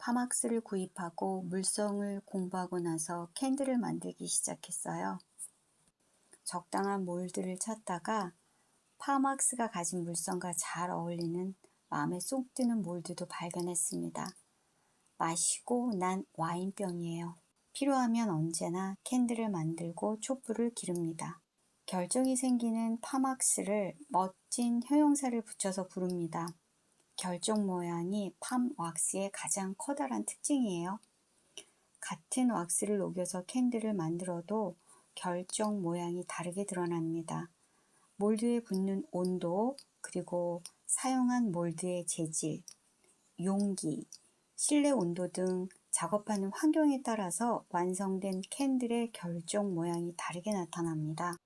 파막스를 구입하고 물성을 공부하고 나서 캔들을 만들기 시작했어요. 적당한 몰드를 찾다가 파막스가 가진 물성과 잘 어울리는 마음에 쏙 드는 몰드도 발견했습니다. 마시고 난 와인병이에요. 필요하면 언제나 캔들을 만들고 촛불을 기릅니다. 결정이 생기는 파막스를 멋진 형용사를 붙여서 부릅니다. 결정 모양이 팜 왁스의 가장 커다란 특징이에요. 같은 왁스를 녹여서 캔들을 만들어도 결정 모양이 다르게 드러납니다. 몰드에 붙는 온도, 그리고 사용한 몰드의 재질, 용기, 실내 온도 등 작업하는 환경에 따라서 완성된 캔들의 결정 모양이 다르게 나타납니다.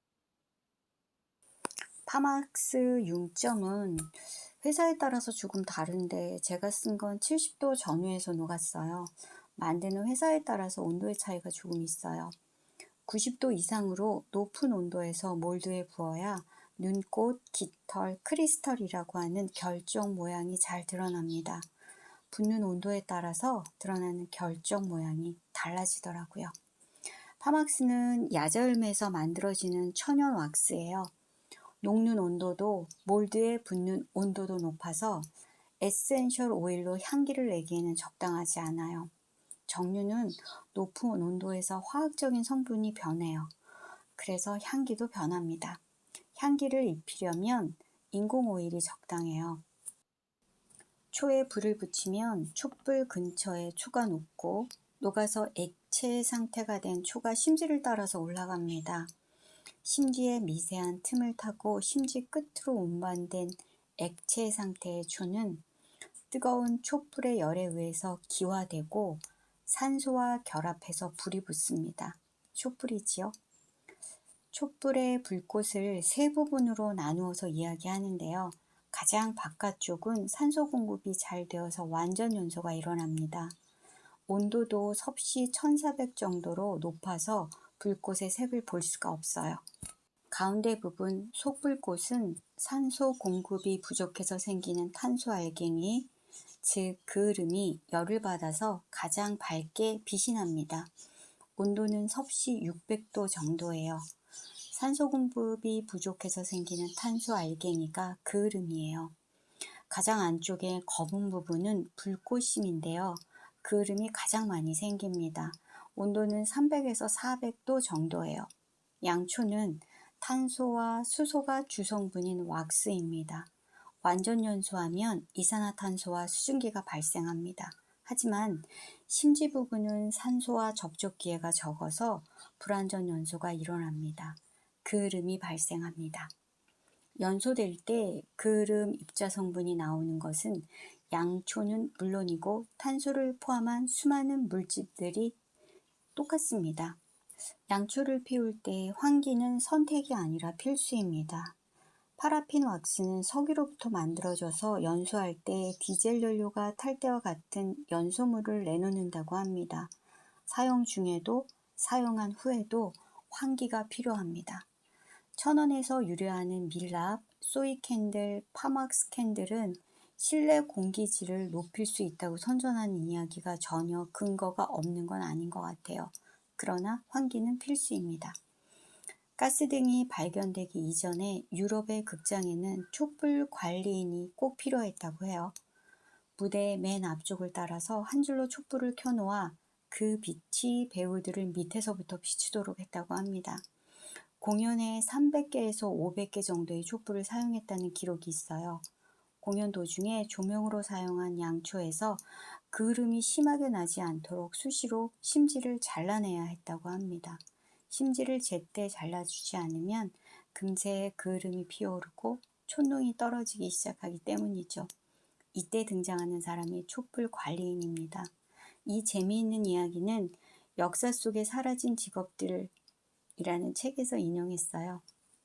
파막스 융점은 회사에 따라서 조금 다른데 제가 쓴 건 70도 전후에서 녹았어요. 만드는 회사에 따라서 온도의 차이가 조금 있어요. 90도 이상으로 높은 온도에서 몰드에 부어야 눈꽃, 깃털, 크리스털이라고 하는 결정 모양이 잘 드러납니다. 붓는 온도에 따라서 드러나는 결정 모양이 달라지더라고요. 파막스는 야자열매에서 만들어지는 천연 왁스예요. 녹는 온도도 몰드에 붙는 온도도 높아서 에센셜 오일로 향기를 내기에는 적당하지 않아요. 정류는 높은 온도에서 화학적인 성분이 변해요. 그래서 향기도 변합니다. 향기를 입히려면 인공 오일이 적당해요. 초에 불을 붙이면 촛불 근처에 초가 녹고 녹아서 액체 상태가 된 초가 심지를 따라서 올라갑니다. 심지에 미세한 틈을 타고 심지 끝으로 운반된 액체 상태의 초는 뜨거운 촛불의 열에 의해서 기화되고 산소와 결합해서 불이 붙습니다. 촛불이지요. 촛불의 불꽃을 세 부분으로 나누어서 이야기하는데요. 가장 바깥쪽은 산소 공급이 잘 되어서 완전 연소가 일어납니다. 온도도 섭씨 1400 정도로 높아서 불꽃의 색을 볼 수가 없어요. 가운데 부분 속불꽃은 산소 공급이 부족해서 생기는 탄소 알갱이, 즉 그을음이 열을 받아서 가장 밝게 빛이 납니다. 온도는 섭씨 600도 정도예요. 산소 공급이 부족해서 생기는 탄소 알갱이가 그을음이에요. 가장 안쪽에 검은 부분은 불꽃심인데요. 그을음이 가장 많이 생깁니다. 온도는 300에서 400도 정도예요. 양초는 탄소와 수소가 주성분인 왁스입니다. 완전 연소하면 이산화탄소와 수증기가 발생합니다. 하지만 심지 부분은 산소와 접촉 기회가 적어서 불완전 연소가 일어납니다. 그을음이 발생합니다. 연소될 때 그을음 입자 성분이 나오는 것은 양초는 물론이고 탄소를 포함한 수많은 물질들이 똑같습니다. 양초를 피울 때 환기는 선택이 아니라 필수입니다. 파라핀 왁스는 석유로부터 만들어져서 연소할 때 디젤 연료가 탈 때와 같은 연소물을 내놓는다고 합니다. 사용 중에도 사용한 후에도 환기가 필요합니다. 천원에서 유래하는 밀랍, 소이 캔들, 파막스 캔들은 실내 공기질을 높일 수 있다고 선전하는 이야기가 전혀 근거가 없는 건 아닌 것 같아요. 그러나 환기는 필수입니다. 가스등이 발견되기 이전에 유럽의 극장에는 촛불 관리인이 꼭 필요했다고 해요. 무대의 맨 앞쪽을 따라서 한 줄로 촛불을 켜놓아 그 빛이 배우들을 밑에서부터 비추도록 했다고 합니다. 공연에 300개에서 500개 정도의 촛불을 사용했다는 기록이 있어요. 공연 도중에 조명으로 사용한 양초에서 그을음이 심하게 나지 않도록 수시로 심지를 잘라내야 했다고 합니다. 심지를 제때 잘라주지 않으면 금세 그을음이 피어오르고 촛농이 떨어지기 시작하기 때문이죠. 이때 등장하는 사람이 촛불 관리인입니다. 이 재미있는 이야기는 역사 속에 사라진 직업들이라는 책에서 인용했어요.